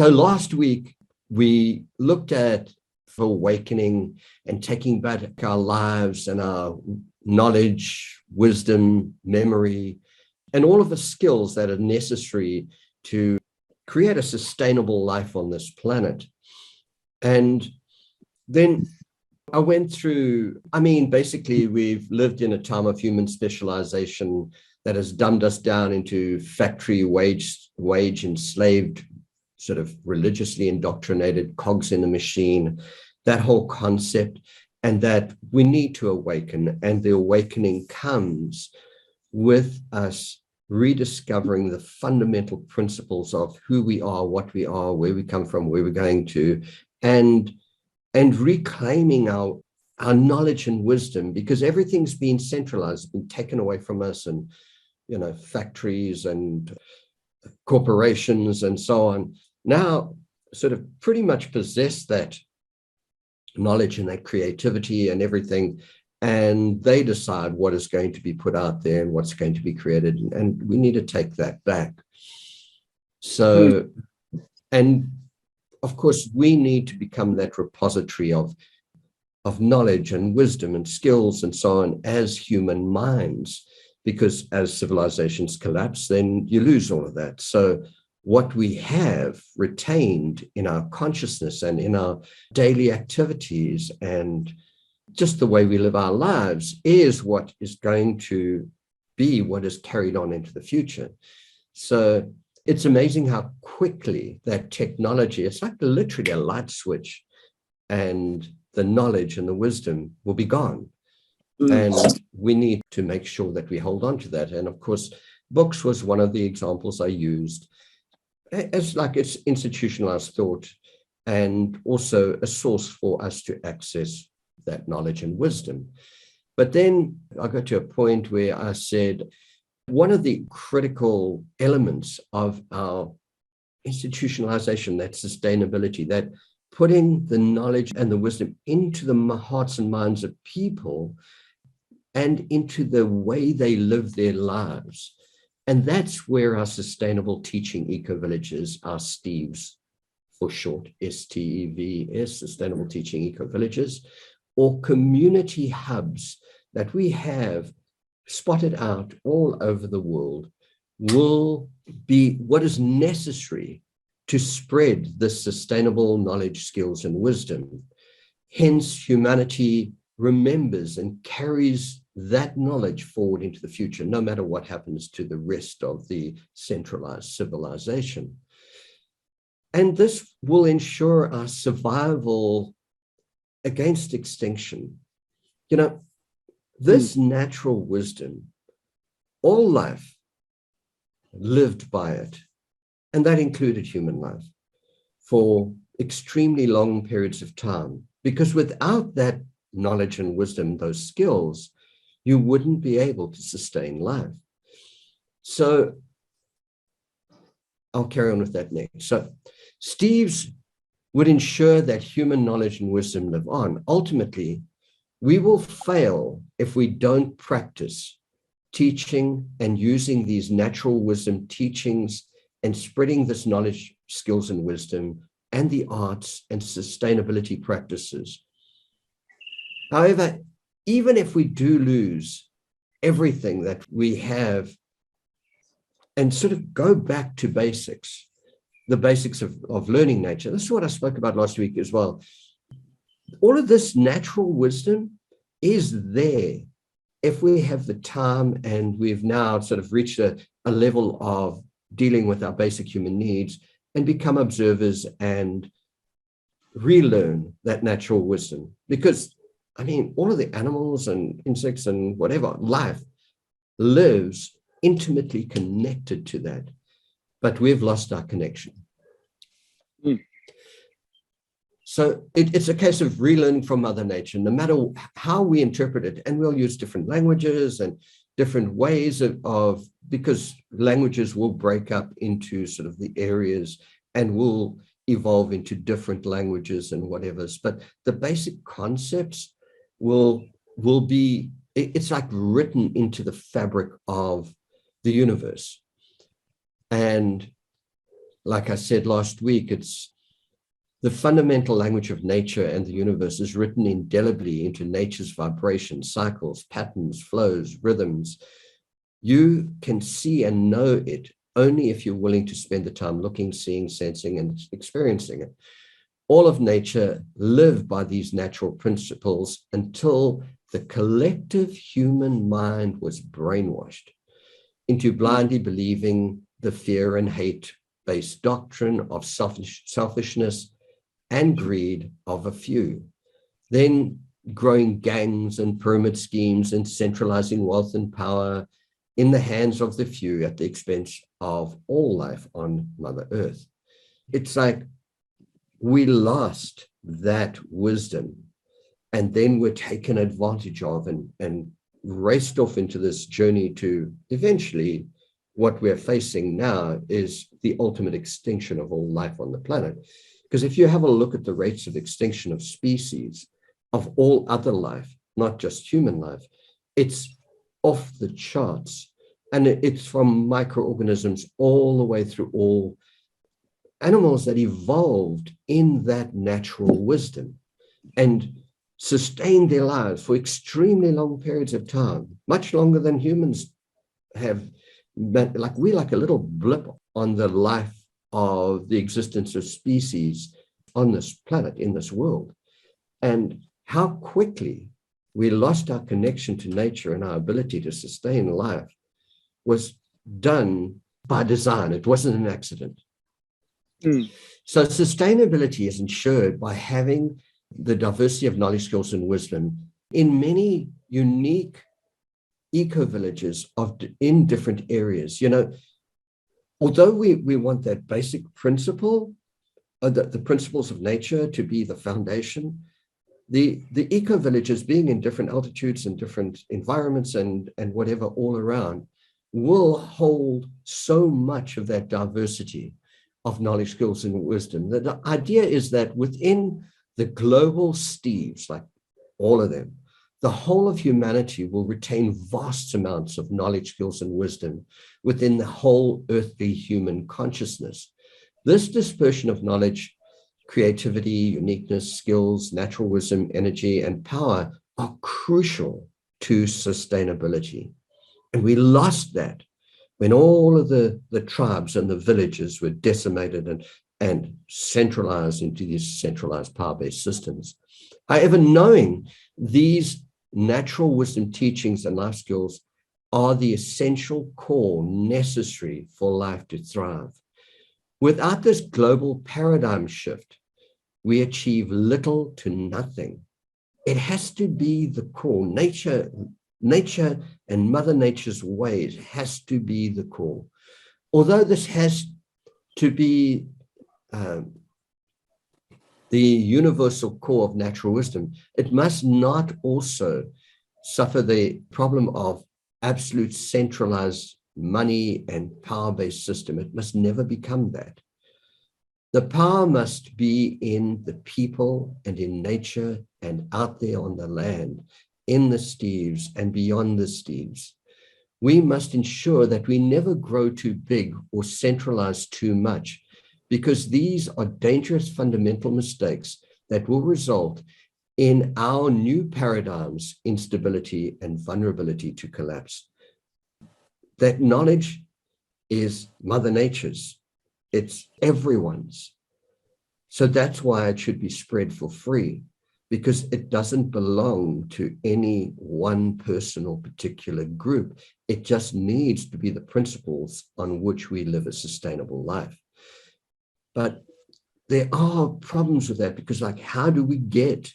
So last week, we looked at for awakening and taking back our lives and our knowledge, wisdom, memory, and all of the skills that are necessary to create a sustainable life on this planet. And then I went through, basically, we've lived in a time of human specialization that has dumbed us down into factory wage enslaved, sort of religiously indoctrinated cogs in the machine, that whole concept, and that we need to awaken. And the awakening comes with us rediscovering the fundamental principles of who we are, what we are, where we come from, where we're going to, and reclaiming our knowledge and wisdom, because everything's been centralized, been taken away from us, and factories and corporations and so on now sort of pretty much possess that knowledge and that creativity and everything, and they decide what is going to be put out there and what's going to be created, and we need to take that back. So, and of course, we need to become that repository of knowledge and wisdom and skills and so on as human minds, because as civilizations collapse, then you lose all of that. So what we have retained in our consciousness and in our daily activities and just the way we live our lives is what is going to be what is carried on into the future. So it's amazing how quickly that technology, it's like literally a light switch, and the knowledge and the wisdom will be gone. And we need to make sure that we hold on to that. And of course, books was one of the examples I used as like it's institutionalized thought and also a source for us to access that knowledge and wisdom. But then I got to a point where I said, one of the critical elements of our institutionalization, that sustainability, that putting the knowledge and the wisdom into the hearts and minds of people and into the way they live their lives. And that's where our sustainable teaching eco-villages, our STEVs for short, STEVs, Sustainable Teaching Eco-Villages, or community hubs that we have spotted out all over the world, will be what is necessary to spread this sustainable knowledge, skills, and wisdom. Hence, humanity remembers and carries that knowledge forward into the future, no matter what happens to the rest of the centralized civilization. And this will ensure our survival against extinction. This natural wisdom, all life lived by it, and that included human life, for extremely long periods of time, because without that knowledge and wisdom, those skills, you wouldn't be able to sustain life. So I'll carry on with that next. So Steve's would ensure that human knowledge and wisdom live on. Ultimately, we will fail if we don't practice teaching and using these natural wisdom teachings and spreading this knowledge, skills, and wisdom and the arts and sustainability practices. However, even if we do lose everything that we have and sort of go back to basics, the basics of learning nature, this is what I spoke about last week as well. All of this natural wisdom is there if we have the time, and we've now sort of reached a level of dealing with our basic human needs and become observers and relearn that natural wisdom. Because, all of the animals and insects and whatever, life lives intimately connected to that, but we've lost our connection. So it's a case of relearning from Mother Nature, no matter how we interpret it. And we'll use different languages and different ways of because languages will break up into sort of the areas and will evolve into different languages and whatever's. But the basic concepts will be, it's like written into the fabric of the universe. And like I said last week, it's the fundamental language of nature and the universe is written indelibly into nature's vibrations, cycles, patterns, flows, rhythms. You can see and know it only if you're willing to spend the time looking, seeing, sensing, and experiencing it. All of nature lived by these natural principles until the collective human mind was brainwashed into blindly believing the fear and hate-based doctrine of selfishness and greed of a few, then growing gangs and pyramid schemes and centralizing wealth and power in the hands of the few at the expense of all life on Mother Earth. It's like we lost that wisdom and then were taken advantage of and raced off into this journey to eventually what we're facing now is the ultimate extinction of all life on the planet. Because if you have a look at the rates of extinction of species, of all other life, not just human life, it's off the charts. And it's from microorganisms all the way through all animals that evolved in that natural wisdom and sustained their lives for extremely long periods of time, much longer than humans have. Like we're like a little blip on the life of the existence of species on this planet, in this world. And how quickly we lost our connection to nature and our ability to sustain life was done by design. It wasn't an accident. So sustainability is ensured by having the diversity of knowledge, skills, and wisdom in many unique eco-villages in different areas. Although we want that basic principle, the principles of nature to be the foundation, the eco-villages being in different altitudes and different environments and whatever all around will hold so much of that diversity of knowledge, skills, and wisdom. The idea is that within the global Steves, like all of them, the whole of humanity will retain vast amounts of knowledge, skills, and wisdom within the whole earthly human consciousness. This dispersion of knowledge, creativity, uniqueness, skills, natural wisdom, energy, and power are crucial to sustainability. And we lost that when all of the tribes and the villages were decimated and centralized into these centralized power-based systems. However, knowing these natural wisdom teachings and life skills are the essential core necessary for life to thrive. Without this global paradigm shift, we achieve little to nothing. It has to be the core. Nature and Mother Nature's ways has to be the core. Although this has to be the universal core of natural wisdom, it must not also suffer the problem of absolute centralized money and power-based system. It must never become that. The power must be in the people and in nature and out there on the land, in the Steves and beyond the Steves. We must ensure that we never grow too big or centralize too much, because these are dangerous fundamental mistakes that will result in our new paradigms, instability and vulnerability to collapse. That knowledge is Mother Nature's. It's everyone's. So that's why it should be spread for free, because it doesn't belong to any one person or particular group. It just needs to be the principles on which we live a sustainable life. But there are problems with that, because like, how do we get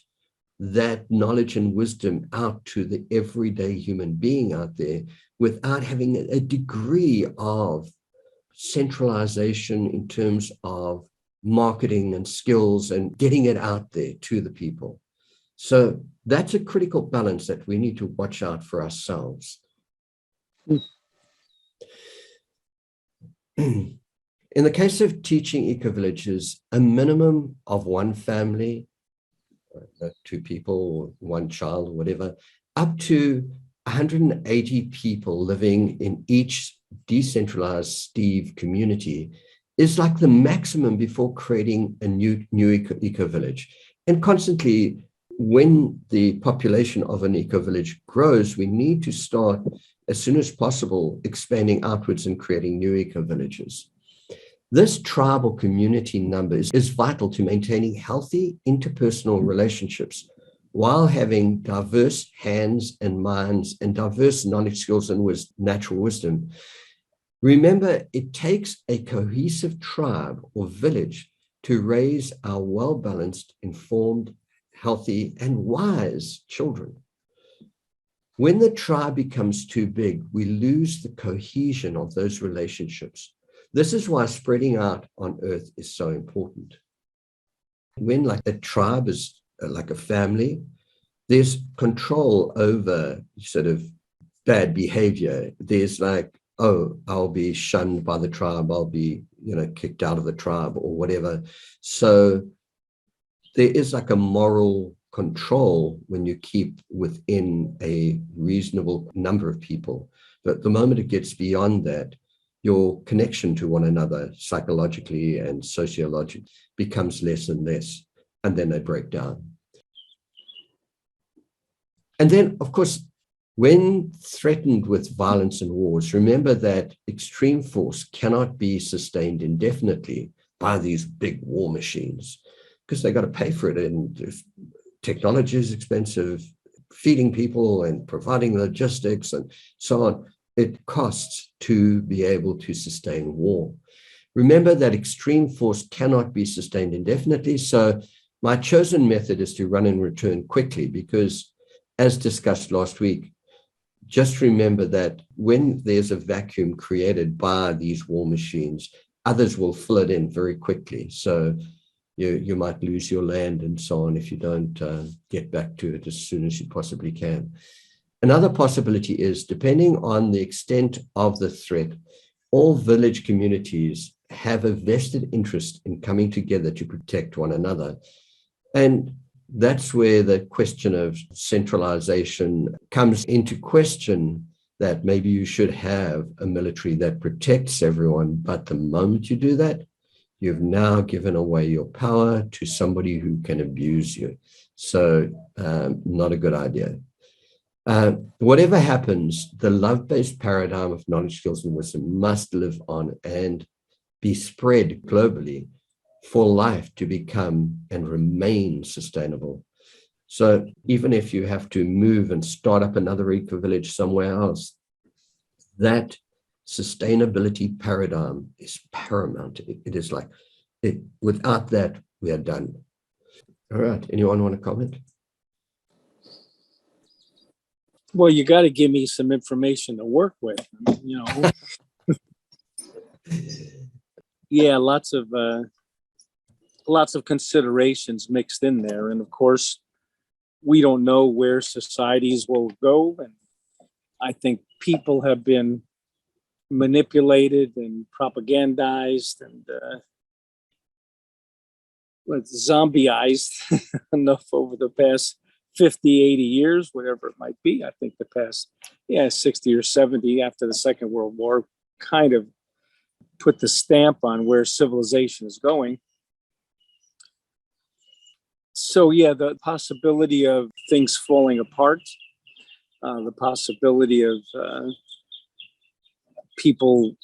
that knowledge and wisdom out to the everyday human being out there without having a degree of centralization in terms of marketing and skills and getting it out there to the people? So that's a critical balance that we need to watch out for ourselves. In the case of teaching eco-villages, a minimum of one family, two people, one child, or whatever, up to 180 people living in each decentralized Steve community is like the maximum before creating a new eco village. And constantly, when the population of an eco village grows, we need to start as soon as possible expanding outwards and creating new eco villages. This tribal community number is vital to maintaining healthy interpersonal relationships while having diverse hands and minds and diverse knowledge, skills, and natural wisdom. Remember, it takes a cohesive tribe or village to raise our well-balanced, informed, healthy, and wise children. When the tribe becomes too big, we lose the cohesion of those relationships. This is why spreading out on earth is so important. When like a tribe is like a family, there's control over sort of bad behavior. There's like, oh, I'll be shunned by the tribe. I'll be, kicked out of the tribe or whatever. So there is like a moral control when you keep within a reasonable number of people. But the moment it gets beyond that, your connection to one another psychologically and sociologically becomes less and less, and then they break down. And then, of course, when threatened with violence and wars, remember that extreme force cannot be sustained indefinitely by these big war machines because they got to pay for it. And if technology is expensive, feeding people and providing logistics and so on, it costs to be able to sustain war. Remember that extreme force cannot be sustained indefinitely. So my chosen method is to run and return quickly because, as discussed last week, just remember that when there's a vacuum created by these war machines, others will fill it in very quickly. So you might lose your land and so on if you don't get back to it as soon as you possibly can. Another possibility is, depending on the extent of the threat, all village communities have a vested interest in coming together to protect one another. And that's where the question of centralization comes into question, that maybe you should have a military that protects everyone. But the moment you do that, you've now given away your power to somebody who can abuse you. So not a good idea. Whatever happens, the love-based paradigm of knowledge, skills, and wisdom must live on and be spread globally for life to become and remain sustainable. So even if you have to move and start up another eco-village somewhere else, that sustainability paradigm is paramount. It is like, without that, we are done. All right, anyone want to comment? Well, you got to give me some information to work with, Yeah, lots of considerations mixed in there. And of course, we don't know where societies will go. And I think people have been manipulated and propagandized and zombieized enough over the past 50, 80 years, whatever it might be. I think the past, 60 or 70 after the Second World War kind of put the stamp on where civilization is going. So, the possibility of things falling apart, the possibility of people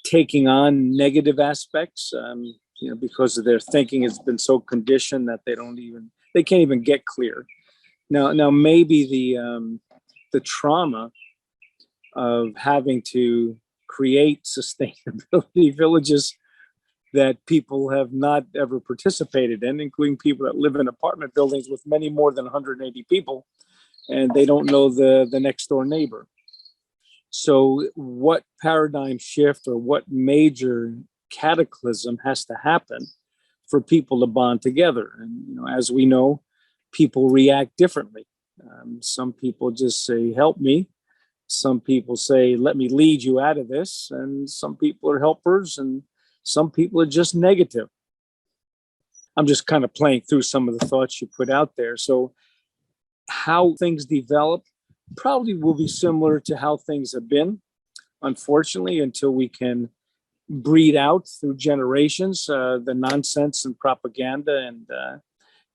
taking on negative aspects, because of their thinking has been so conditioned that they can't even get clear. Now maybe the trauma of having to create sustainability villages that people have not ever participated in, including people that live in apartment buildings with many more than 180 people, and they don't know the next door neighbor. So what paradigm shift or what major cataclysm has to happen for people to bond together? And as we know, people react differently. Some people just say, help me. Some people say, let me lead you out of this. And some people are helpers and some people are just negative. I'm just kind of playing through some of the thoughts you put out there. So how things develop probably will be similar to how things have been, unfortunately, until we can breed out through generations, the nonsense and propaganda and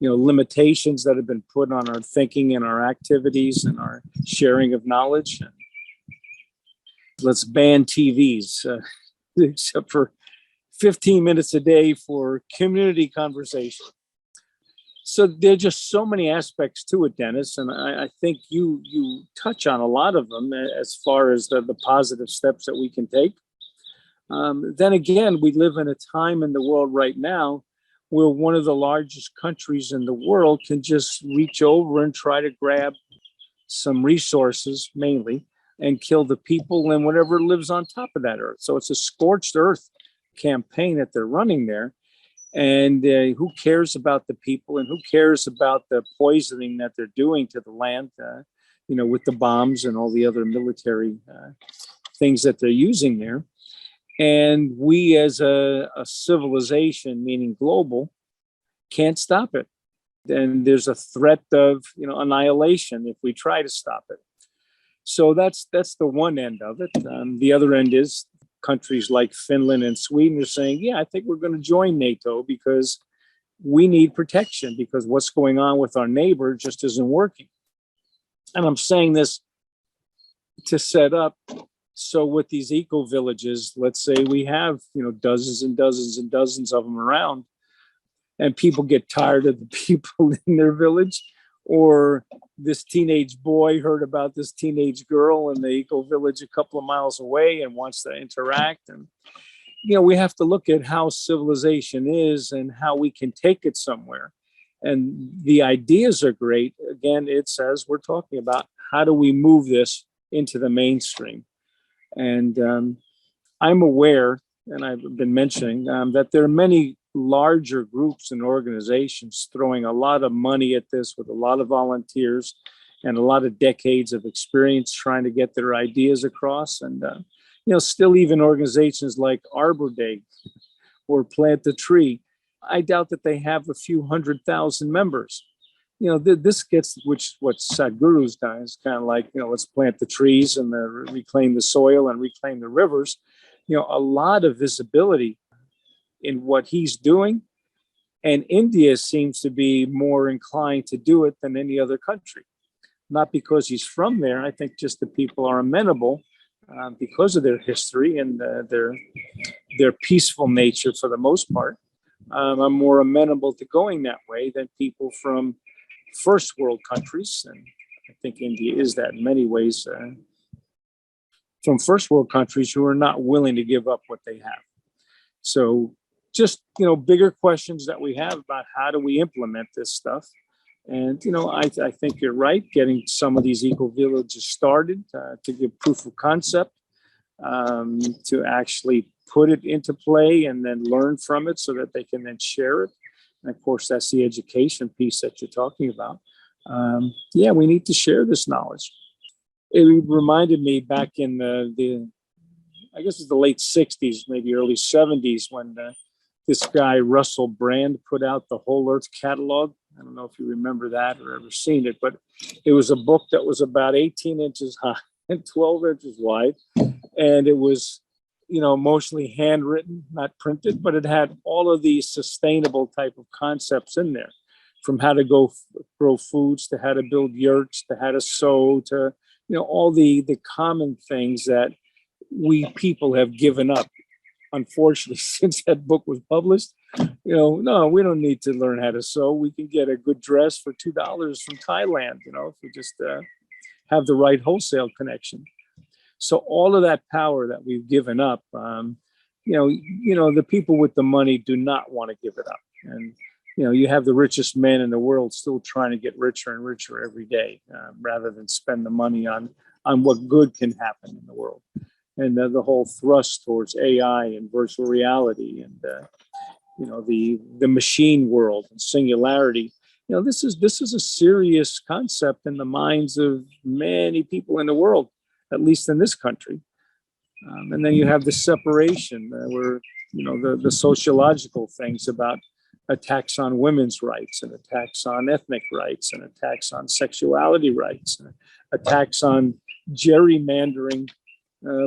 limitations that have been put on our thinking and our activities and our sharing of knowledge. Let's ban TVs, except for 15 minutes a day for community conversation. So there are just so many aspects to it, Dennis, and I think you touch on a lot of them as far as the positive steps that we can take. Then again, we live in a time in the world right now where one of the largest countries in the world can just reach over and try to grab some resources, mainly, and kill the people and whatever lives on top of that earth. So it's a scorched earth campaign that they're running there. And who cares about the people, and who cares about the poisoning that they're doing to the land, with the bombs and all the other military things that they're using there. And we as a civilization, meaning global, can't stop it. And there's a threat of annihilation if we try to stop it. So that's the one end of it. The other end is countries like Finland and Sweden are saying, yeah, I think we're going to join NATO because we need protection, because what's going on with our neighbor just isn't working. And I'm saying this to set up, so with these eco villages, let's say we have dozens and dozens and dozens of them around, and people get tired of the people in their village, or this teenage boy heard about this teenage girl in the eco village a couple of miles away and wants to interact. And we have to look at how civilization is and how we can take it somewhere. And the ideas are great. Again, it says we're talking about how do we move this into the mainstream. And I'm aware, and I've been mentioning, that there are many larger groups and organizations throwing a lot of money at this with a lot of volunteers and a lot of decades of experience trying to get their ideas across. And, still even organizations like Arbor Day or Plant the Tree, I doubt that they have a few 100,000 members. This gets, which what Sadhguru's done is kind of like, let's plant the trees and reclaim the soil and reclaim the rivers. A lot of visibility in what he's doing. And India seems to be more inclined to do it than any other country. Not because he's from there. I think just the people are amenable because of their history and their peaceful nature for the most part. Are more amenable to going that way than people from first world countries. And I think India is that in many ways, from first world countries who are not willing to give up what they have. So just, bigger questions that we have about how do we implement this stuff. And, I think you're right, getting some of these eco villages started to give proof of concept, to actually put it into play and then learn from it so that they can then share it. And of course, that's the education piece that you're talking about. We need to share this knowledge. It reminded me back in I guess it's the late 60s, maybe early 70s, when this guy, Russell Brand, put out the Whole Earth Catalog. I don't know if you remember that or ever seen it, but it was a book that was about 18 inches high and 12 inches wide. And it was, mostly handwritten, not printed, but it had all of these sustainable type of concepts in there, from how to grow foods to how to build yurts to how to sew to, all the common things that we people have given up. Unfortunately, since that book was published, no, we don't need to learn how to sew. We can get a good dress for $2 from Thailand, if we just have the right wholesale connection. So all of that power that we've given up, the people with the money do not want to give it up. And, you have the richest men in the world still trying to get richer and richer every day, rather than spend the money on what good can happen in the world. And the whole thrust towards AI and virtual reality and, the machine world and singularity. This is a serious concept in the minds of many people in the world, at least in this country. And then you have the separation where, the sociological things about attacks on women's rights and attacks on ethnic rights and attacks on sexuality rights, and attacks on gerrymandering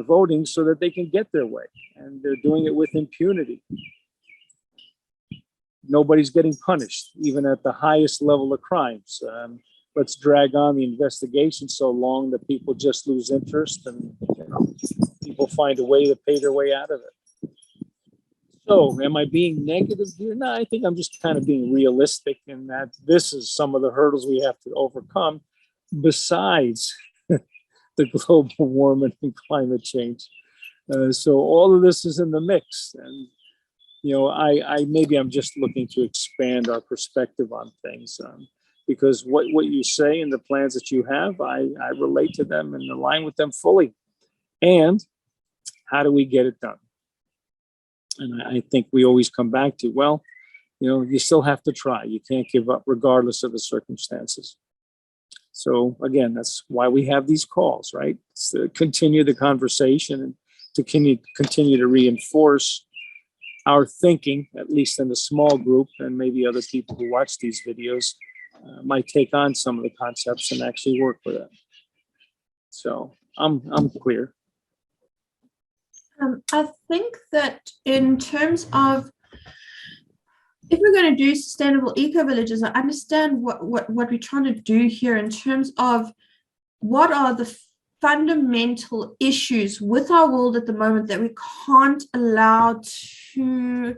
voting so that they can get their way. And they're doing it with impunity. Nobody's getting punished, even at the highest level of crimes. Let's drag on the investigation so long that people just lose interest and people find a way to pay their way out of it. So am I being negative here? No, I think I'm just kind of being realistic in that this is some of the hurdles we have to overcome besides the global warming and climate change. So all of this is in the mix. And, I maybe I'm just looking to expand our perspective on things. Because what you say and the plans that you have, I relate to them and align with them fully. And how do we get it done? And I think we always come back to, well, you still have to try. You can't give up regardless of the circumstances. So again, that's why we have these calls, right? It's to continue the conversation and to continue to reinforce our thinking, at least in the small group, and maybe other people who watch these videos might take on some of the concepts and actually work with it. So I'm clear. I think that in terms of, if we're going to do sustainable eco-villages, I understand what we're trying to do here in terms of what are the fundamental issues with our world at the moment that we can't allow to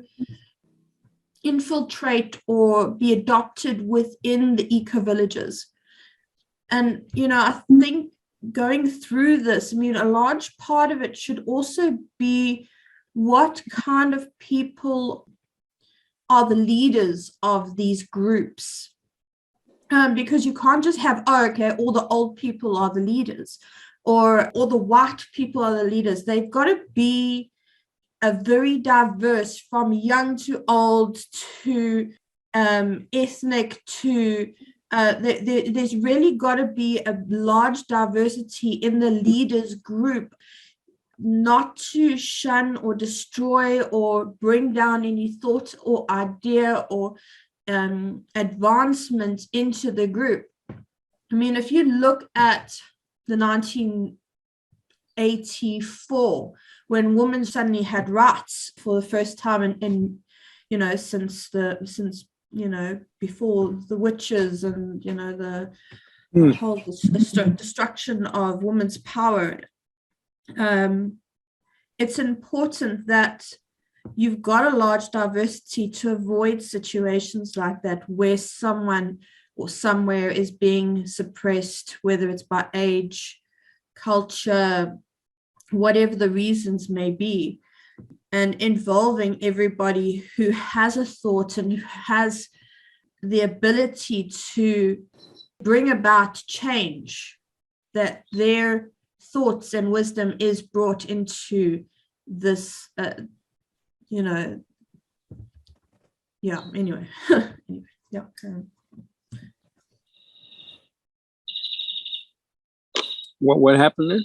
infiltrate or be adopted within the eco-villages. And, I think going through this, a large part of it should also be what kind of people are the leaders of these groups. Because you can't just have, all the old people are the leaders, or all the white people are the leaders. They've got to be a very diverse, from young to old to ethnic to there's really got to be a large diversity in the leaders group, not to shun or destroy or bring down any thought or idea or advancement into the group. If you look at the 1984, when women suddenly had rights for the first time in since before the witches and the whole destruction of women's power, it's important that you've got a large diversity to avoid situations like that where someone or somewhere is being suppressed, whether it's by age, culture, whatever the reasons may be, and involving everybody who has a thought and who has the ability to bring about change, that their thoughts and wisdom is brought into this, anyway. Yeah. What happened there?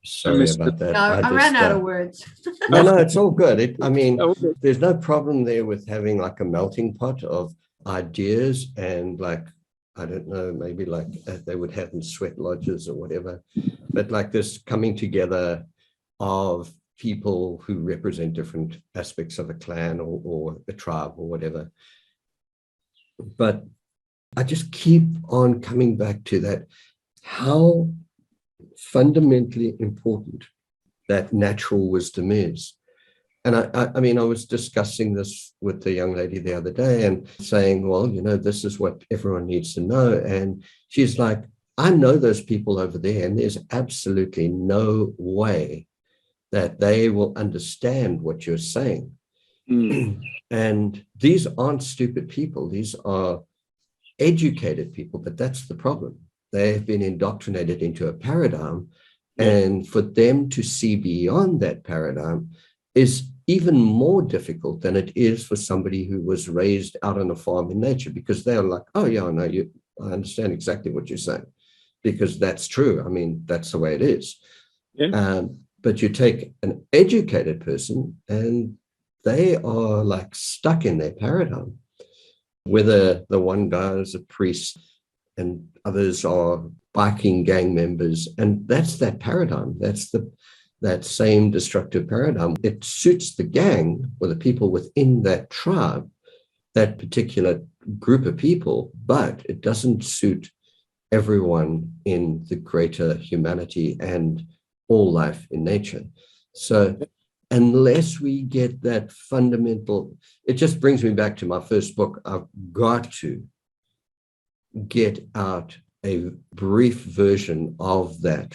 Sorry about that. No, I ran out of words. No, it's all good. Okay. There's no problem there with having like a melting pot of ideas and I don't know, maybe they would have in sweat lodges or whatever, but like this coming together of people who represent different aspects of a clan or a tribe or whatever. But I just keep on coming back to that, how fundamentally important that natural wisdom is. And I was discussing this with the young lady the other day and saying, well, this is what everyone needs to know. And she's like, I know those people over there, and there's absolutely no way that they will understand what you're saying. And these aren't stupid people. These are educated people, but that's the problem. They've been indoctrinated into a paradigm, and for them to see beyond that paradigm is even more difficult than it is for somebody who was raised out on a farm in nature, because they're like, oh yeah, no, I understand exactly what you're saying, because that's true. That's the way it is. Yeah. But you take an educated person and they are like stuck in their paradigm, whether the one guy is a priest and others are biking gang members. And that's that paradigm. That's that same destructive paradigm. It suits the gang or the people within that tribe, that particular group of people, but it doesn't suit everyone in the greater humanity and all life in nature. So unless we get that fundamental, it just brings me back to my first book. I've got to get out a brief version of that,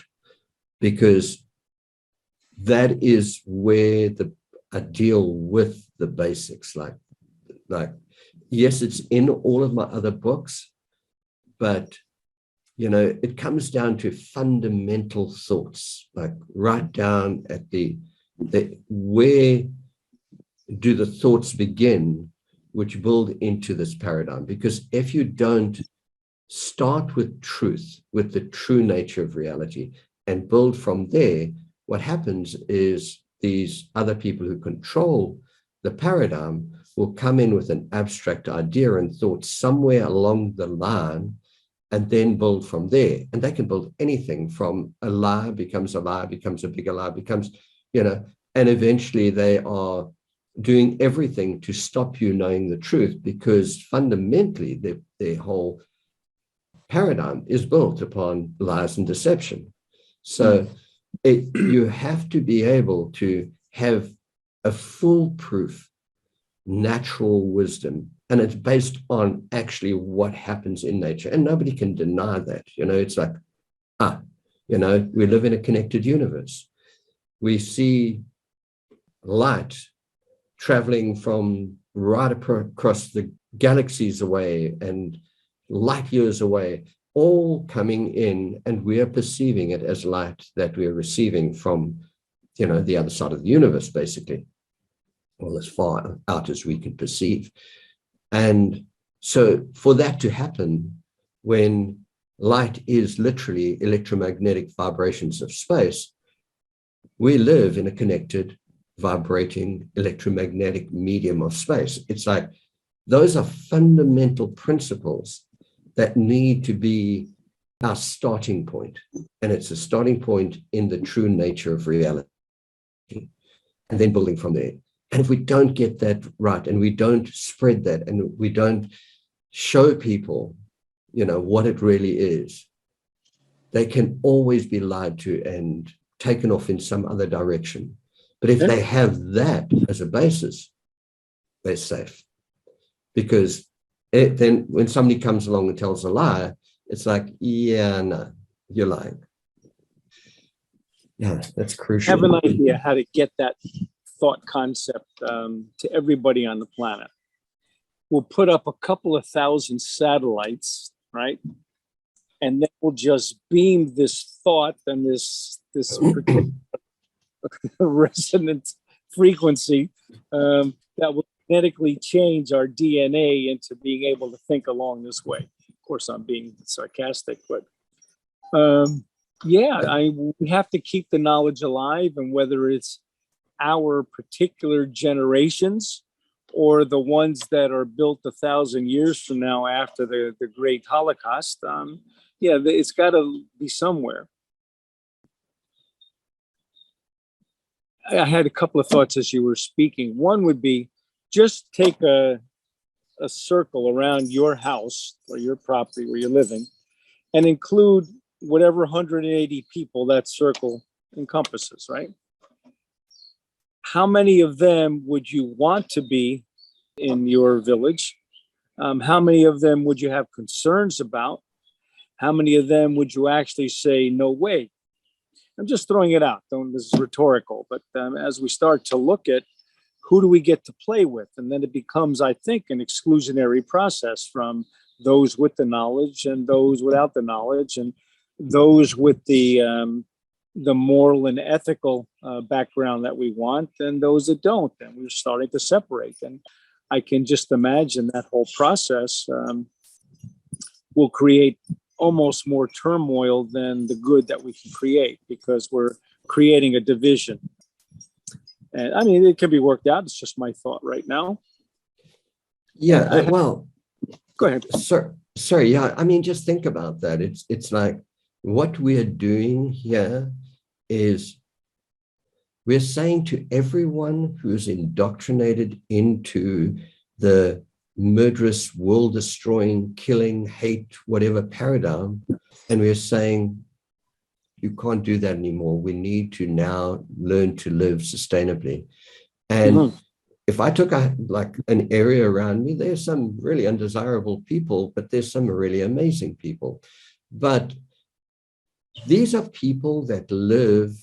because that is where I deal with the basics. Like, yes, it's in all of my other books, but it comes down to fundamental thoughts, like right down at the where do the thoughts begin, which build into this paradigm. Because if you don't start with truth, with the true nature of reality, and build from there, what happens is these other people who control the paradigm will come in with an abstract idea and thought somewhere along the line, and then build from there. And they can build anything from a lie becomes a lie, becomes a bigger lie, becomes, and eventually they are doing everything to stop you knowing the truth, because fundamentally their whole paradigm is built upon lies and deception. So you have to be able to have a foolproof natural wisdom, and it's based on actually what happens in nature, and nobody can deny that. It's like, we live in a connected universe. We see light traveling from right across the galaxies away and light years away, all coming in, and we are perceiving it as light that we're receiving from, the other side of the universe, basically, or as far out as we can perceive. And so for that to happen, when light is literally electromagnetic vibrations of space, we live in a connected, vibrating electromagnetic medium of space. It's like, those are fundamental principles that need to be our starting point. And it's a starting point in the true nature of reality, and then building from there. And if we don't get that right, and we don't spread that, and we don't show people, what it really is, they can always be lied to and taken off in some other direction. But if they have that as a basis, they're safe. Because then when somebody comes along and tells a lie, it's like, yeah, no, you're lying. Yeah, that's crucial. Have an idea how to get that thought concept to everybody on the planet. We'll put up a couple of thousand satellites, right? And then we'll just beam this thought and this particular resonant frequency that will genetically change our DNA into being able to think along this way. Of course, I'm being sarcastic, but we have to keep the knowledge alive, and whether it's our particular generations or the ones that are built 1,000 years from now after the great Holocaust, it's got to be somewhere. I had a couple of thoughts as you were speaking. One would be, just take a circle around your house or your property where you're living, and include whatever 180 people that circle encompasses, right? How many of them would you want to be in your village? How many of them would you have concerns about? How many of them would you actually say, no way? I'm just throwing it out. This is rhetorical, but as we start to look at who do we get to play with, and then it becomes, I think, an exclusionary process from those with the knowledge and those without the knowledge, and those with the moral and ethical background that we want, and those that don't. And we're starting to separate. And I can just imagine that whole process will create almost more turmoil than the good that we can create, because we're creating a division. And I mean, it can be worked out. It's just my thought right now. Yeah, well, go ahead. Sorry. Yeah, I mean, just think about that. It's like, what we are doing here is we're saying to everyone who is indoctrinated into the murderous, world-destroying, killing, hate, whatever paradigm, and we're saying, you can't do that anymore. We need to now learn to live sustainably. And if I took an area around me, there's some really undesirable people, but there's some really amazing people. But these are people that live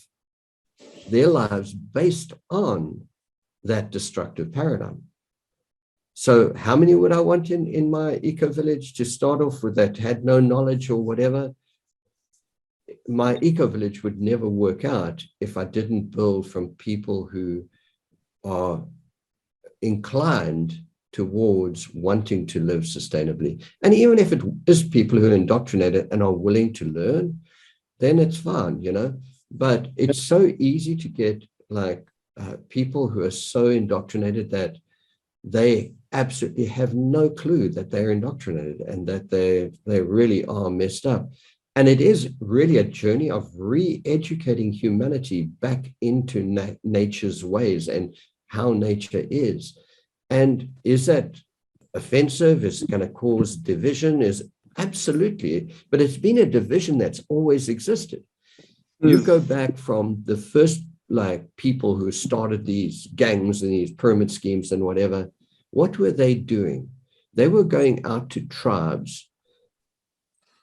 their lives based on that destructive paradigm. So how many would I want in my eco-village to start off with that had no knowledge or whatever? My eco-village would never work out if I didn't build from people who are inclined towards wanting to live sustainably. And even if it is people who are indoctrinated and are willing to learn, then it's fine, you know. But it's so easy to get people who are so indoctrinated that they absolutely have no clue that they're indoctrinated and that they really are messed up. And it is really a journey of re-educating humanity back into nature's ways and how nature is. And is that offensive? Is it going to cause division? Is absolutely, but it's been a division that's always existed. You go back from the first people who started these gangs and these pyramid schemes and whatever. What were they doing? They were going out to tribes,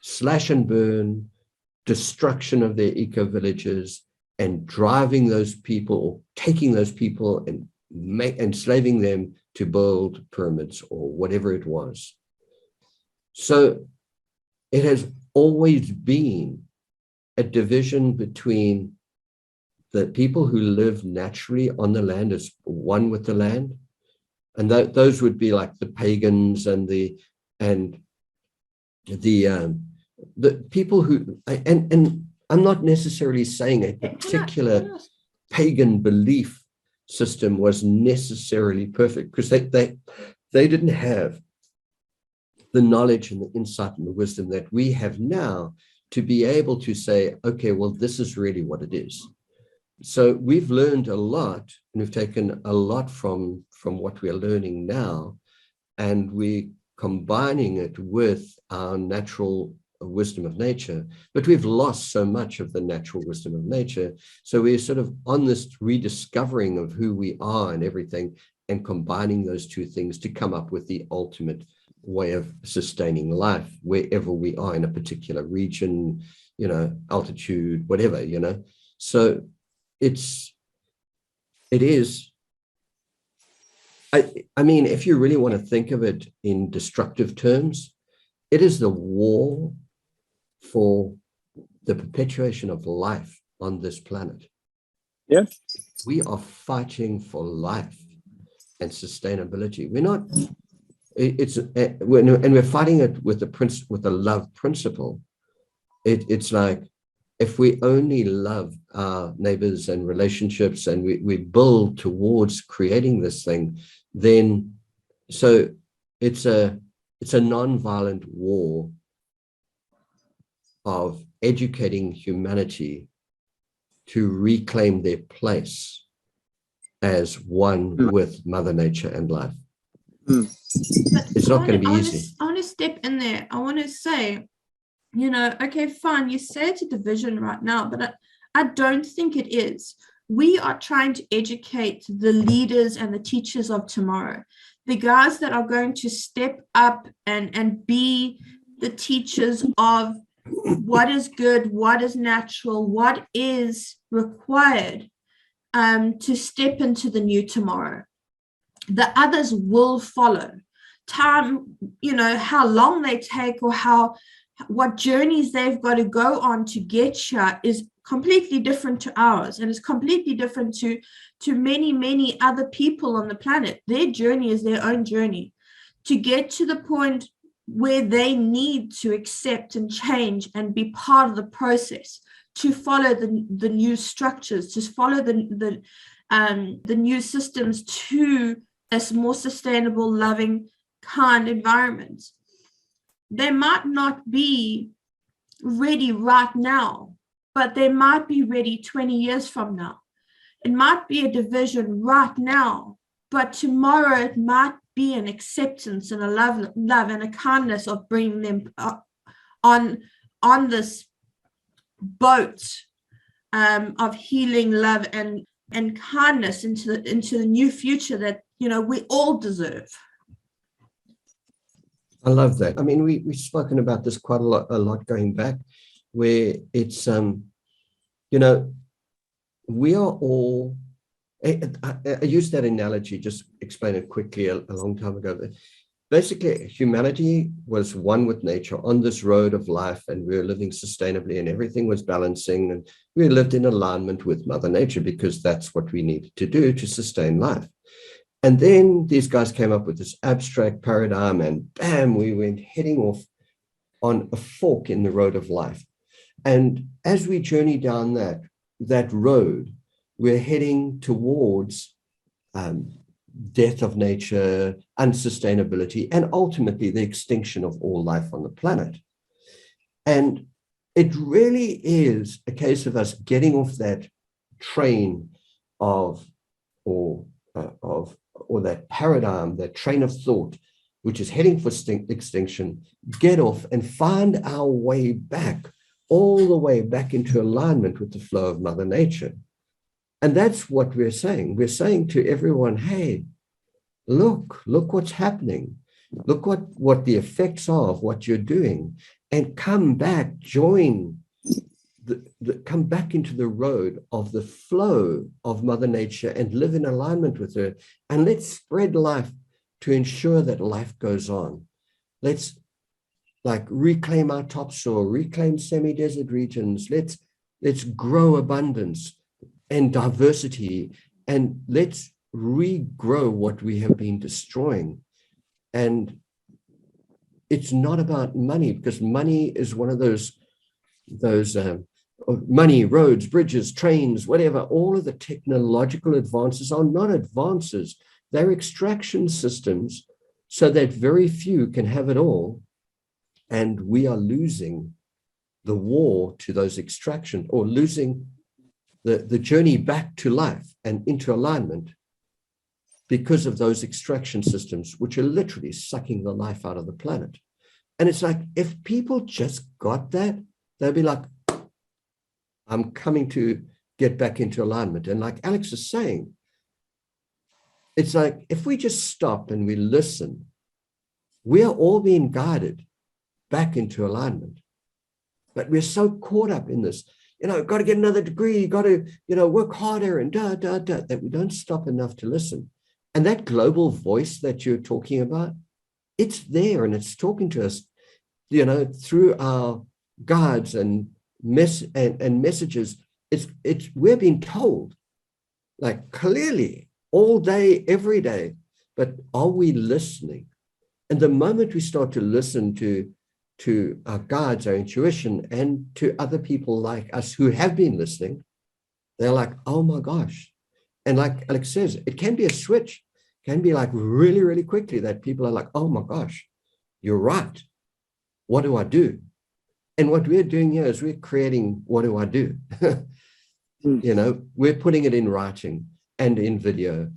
slash and burn, destruction of their eco-villages, and driving those people, taking those people and enslaving them to build pyramids or whatever it was. So it has always been a division between the people who live naturally on the land as one with the land, and those would be like the pagans and the people who, and I'm not necessarily saying a particular pagan belief system was necessarily perfect, because they didn't have the knowledge and the insight and the wisdom that we have now to be able to say, okay, well, this is really what it is. So we've learned a lot, and we've taken a lot from what we are learning now, and we combining it with our natural wisdom of nature, but we've lost so much of the natural wisdom of nature. So we're sort of on this rediscovering of who we are and everything, and combining those two things to come up with the ultimate way of sustaining life wherever we are in a particular region, you know, altitude, whatever, you know. So it is, I mean, if you really want to think of it in destructive terms, it is the war for the perpetuation of life on this planet. Yeah. We are fighting for life and sustainability. We're not, and we're fighting it with the love principle. It's like, if we only love our neighbors and relationships, and we build towards creating this thing, then so it's a non-violent war of educating humanity to reclaim their place as one with Mother Nature and life. It's not going to be easy. I want to step in there. I want to say, you know, okay, fine, you say it's a division right now, but I don't think it is. We are trying to educate the leaders and the teachers of tomorrow, the guys that are going to step up and be the teachers of what is good, what is natural, what is required to step into the new tomorrow. The others will follow. Time, you know, how long they take or what journeys they've got to go on to get here is completely different to ours, and it's completely different to many other people on the planet. Their journey is their own journey to get to the point where they need to accept and change and be part of the process, to follow the new structures, to follow the new systems to a more sustainable, loving, kind environment. They might not be ready right now, but they might be ready 20 years from now. It might be a division right now, but tomorrow it might be an acceptance and a love and a kindness of bringing them on this boat of healing, love, and kindness into the new future that, you know, we all deserve. I love that. I mean, we've spoken about this quite a lot going back, where it's, you know, we are all, I used that analogy, just explain it quickly a long time ago. Basically, humanity was one with nature on this road of life, and we were living sustainably, and everything was balancing, and we lived in alignment with Mother Nature because that's what we needed to do to sustain life. And then these guys came up with this abstract paradigm, and bam, we went heading off on a fork in the road of life. And as we journey down that road, we're heading towards death of nature, unsustainability, and ultimately the extinction of all life on the planet. And it really is a case of us getting off that train or that paradigm, that train of thought, which is heading for extinction, get off and find our way back, all the way back into alignment with the flow of Mother Nature. And that's what we're saying. We're saying to everyone, hey, look what's happening. Look what the effects are of what you're doing, and come back, join come back into the road of the flow of Mother Nature and live in alignment with her. And let's spread life to ensure that life goes on. Let's reclaim our topsoil, reclaim semi-desert regions. Let's grow abundance and diversity, and let's regrow what we have been destroying. And it's not about money, because money is one of those money, roads, bridges, trains, whatever. All of the technological advances are not advances. They're extraction systems so that very few can have it all. And we are losing the war to those extractions, or losing the journey back to life and into alignment because of those extraction systems, which are literally sucking the life out of the planet. And it's like, if people just got that, they'll be like, I'm coming to get back into alignment. And like Alex is saying, it's like, if we just stop and we listen, we are all being guided back into alignment. But we're so caught up in this, got to get another degree, got to, work harder and that we don't stop enough to listen. And that global voice that you're talking about, it's there, and it's talking to us, through our guides and messages. We're being told, like, clearly all day, every day, but are we listening? And the moment we start to listen to our guides, our intuition, and to other people like us who have been listening, they're like, oh my gosh. And like Alex says, it can be a switch, can be like really, really quickly that people are like, oh my gosh, you're right. What do I do? And what we're doing here is we're creating, what do I do? We're putting it in writing and in video.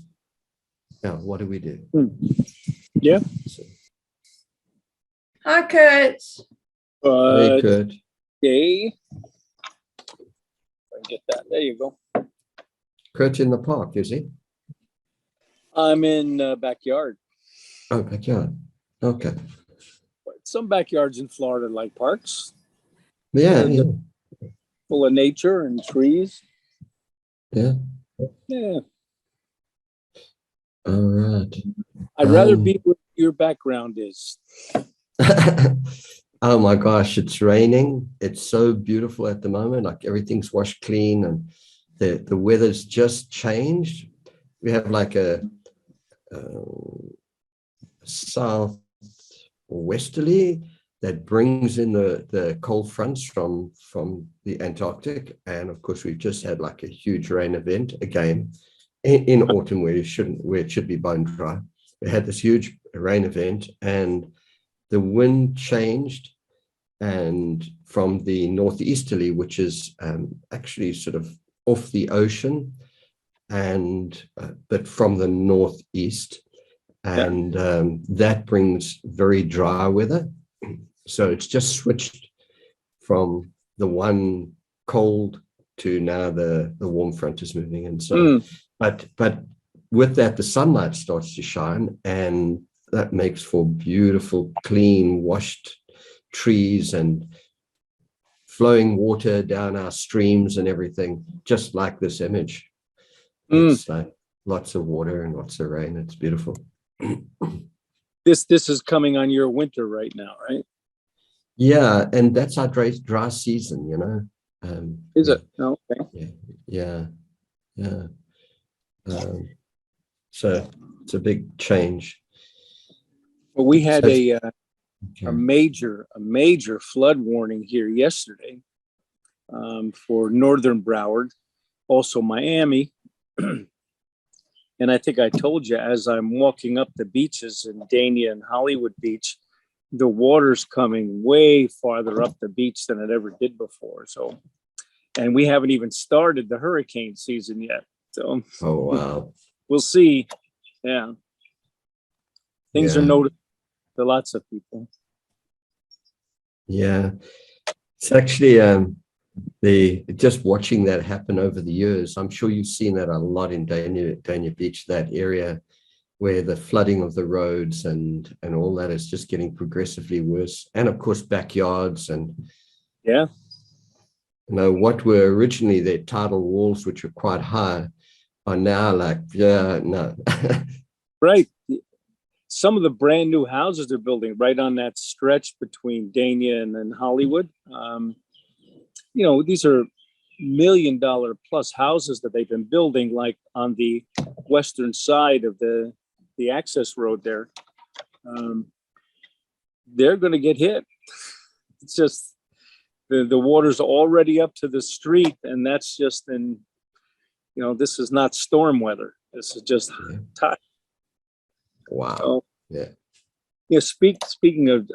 Now, what do we do? Yeah. So, Hi, Kurt. very good. Okay. Get that. There you go. Kurt in the park, is he? I'm in backyard. Oh, backyard. Okay. Some backyards in Florida like parks. Yeah. Full of nature and trees. Yeah. Yeah. All right. I'd rather be where your background is. Oh my gosh, it's raining. It's so beautiful at the moment. Like, everything's washed clean, and the weather's just changed. We have like a southwesterly that brings in the cold fronts from the Antarctic. And of course, we've just had like a huge rain event again in autumn, where it should be bone dry. We had this huge rain event, and the wind changed, and from the northeasterly, which is actually sort of off the ocean, and but from the northeast, and that brings very dry weather. So it's just switched from the one cold to now the warm front is moving in. So, but with that, the sunlight starts to shine, and that makes for beautiful, clean, washed trees and flowing water down our streams and everything, just like this image. It's like lots of water and lots of rain. It's beautiful. This is coming on your winter right now, right? Yeah, and that's our dry season, you know. Is it? Oh, okay. Yeah. So it's a big change. Well, we had So a major flood warning here yesterday for northern Broward, also Miami. And I think I told you, as I'm walking up the beaches in Dania and Hollywood Beach, the water's coming way farther up the beach than it ever did before. So, and we haven't even started the hurricane season yet. So, oh wow, we'll see. Yeah, things are noticed to lots of people. Yeah, it's actually just watching that happen over the years. I'm sure you've seen that a lot in Dania Beach, that area where the flooding of the roads and all that is just getting progressively worse. And of course, backyards and what were originally their tidal walls, which were quite high, are now like, no. Right. Some of the brand new houses they're building right on that stretch between Dania and Hollywood. These are $1 million plus houses that they've been building, like on the western side of the access road there. They're going to get hit. It's just the water's already up to the street, and that's just this is not storm weather. This is just tide. Wow. So, yeah. Speaking of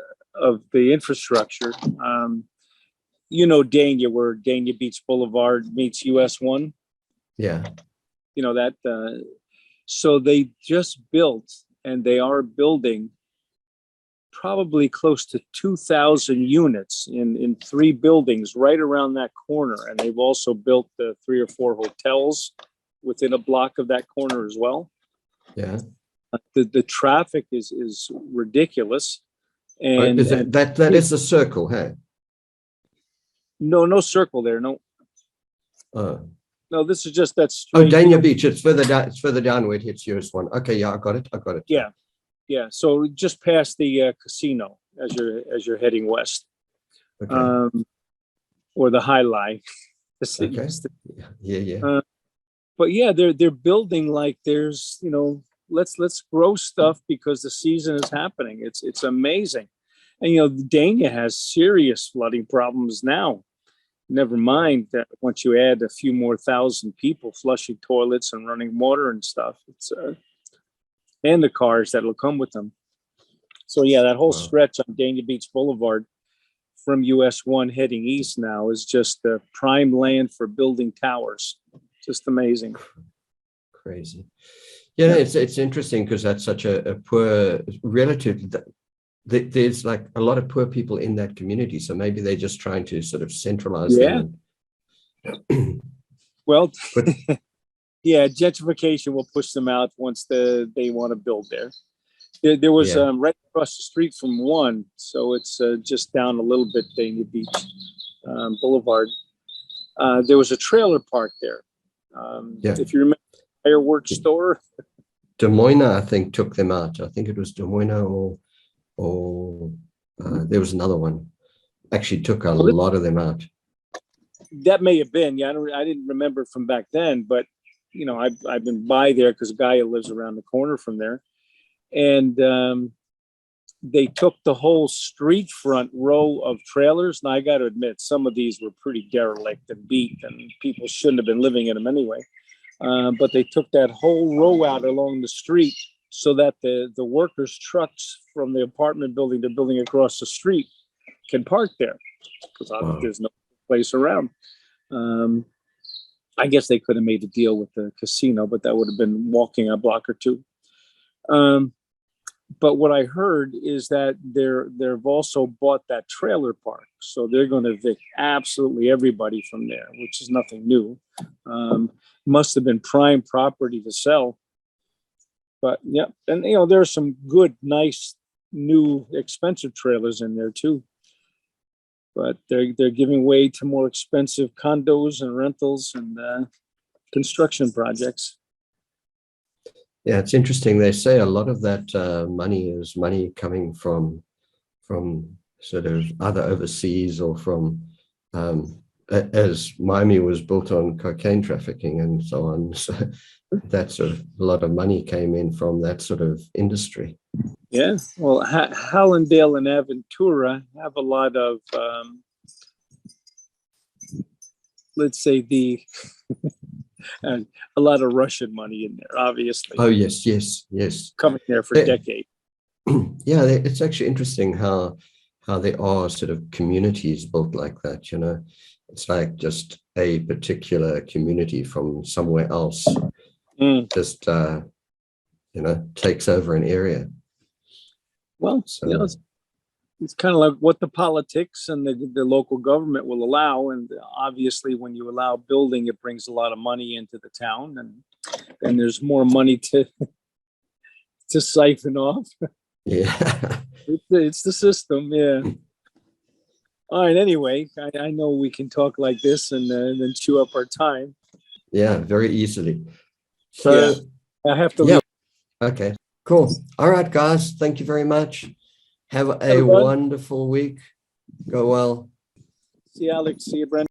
the infrastructure, Dania, where Dania Beach Boulevard meets US 1. Yeah. So they just built, and they are building probably close to 2,000 units in 3 buildings right around that corner. And they've also built 3 or 4 hotels within a block of that corner as well. Yeah. The traffic is ridiculous. And that is the circle, hey? No circle there. No. No, this is just that street. Oh, Dania Beach. It's further down. It's further down where it hits US 1. Okay, yeah, I got it. Yeah. So just past the casino as you're heading west, okay. Or the High Line. Okay. Yeah. But yeah, they're building like there's let's grow stuff because the season is happening. It's amazing, and Dania has serious flooding problems now. Never mind that once you add a few more thousand people flushing toilets and running water and stuff, it's and the cars that'll come with them. So yeah, that whole stretch on Dania Beach Boulevard from US 1 heading east now is just the prime land for building towers. Just amazing. Crazy. Yeah. It's interesting because that's such a poor relative. There's like a lot of poor people in that community, so maybe they're just trying to sort of centralize them. Well, gentrification will push them out once they want to build there. There was right across the street from one, so it's just down a little bit, Dania Beach Boulevard. There was a trailer park there. If you remember the fireworks store. Des Moines, I think, took them out. I think it was Des Moines or there was another one. Actually took a lot of them out. That may have been. Yeah, I didn't remember from back then, but I've been by there because Gaia lives around the corner from there. And they took the whole street front row of trailers. And I got to admit, some of these were pretty derelict and beat, and people shouldn't have been living in them anyway. But they took that whole row out along the street so that the workers' trucks from the apartment building they're building across the street can park there because there's no place around. I guess they could have made a deal with the casino, but that would have been walking a block or two. But what I heard is that they've also bought that trailer park, so they're going to evict absolutely everybody from there, which is nothing new. Must have been prime property to sell. But yeah, and there are some good, nice, new, expensive trailers in there too. But they're giving way to more expensive condos and rentals and construction projects. Yeah, it's interesting. They say a lot of that money is money coming from sort of either overseas or from, as Miami was built on cocaine trafficking and so on. So that sort of a lot of money came in from that sort of industry. Yeah, well, Hallandale and Aventura have a lot of, let's say, a lot of Russian money in there, obviously. Oh, yes. Coming there for decades. Yeah, it's actually interesting how there are sort of communities built like that, It's like just a particular community from somewhere else just, takes over an area. Well, so, it's kind of like what the politics and the local government will allow. And obviously, when you allow building, it brings a lot of money into the town, and there's more money to siphon off. Yeah. It's the system. Yeah. All right. Anyway, I know we can talk like this and then chew up our time. Yeah, very easily. So yeah, I have to leave. Okay, cool. All right, guys. Thank you very much. Have a wonderful week. Go well. See you, Alex. See you, Brent.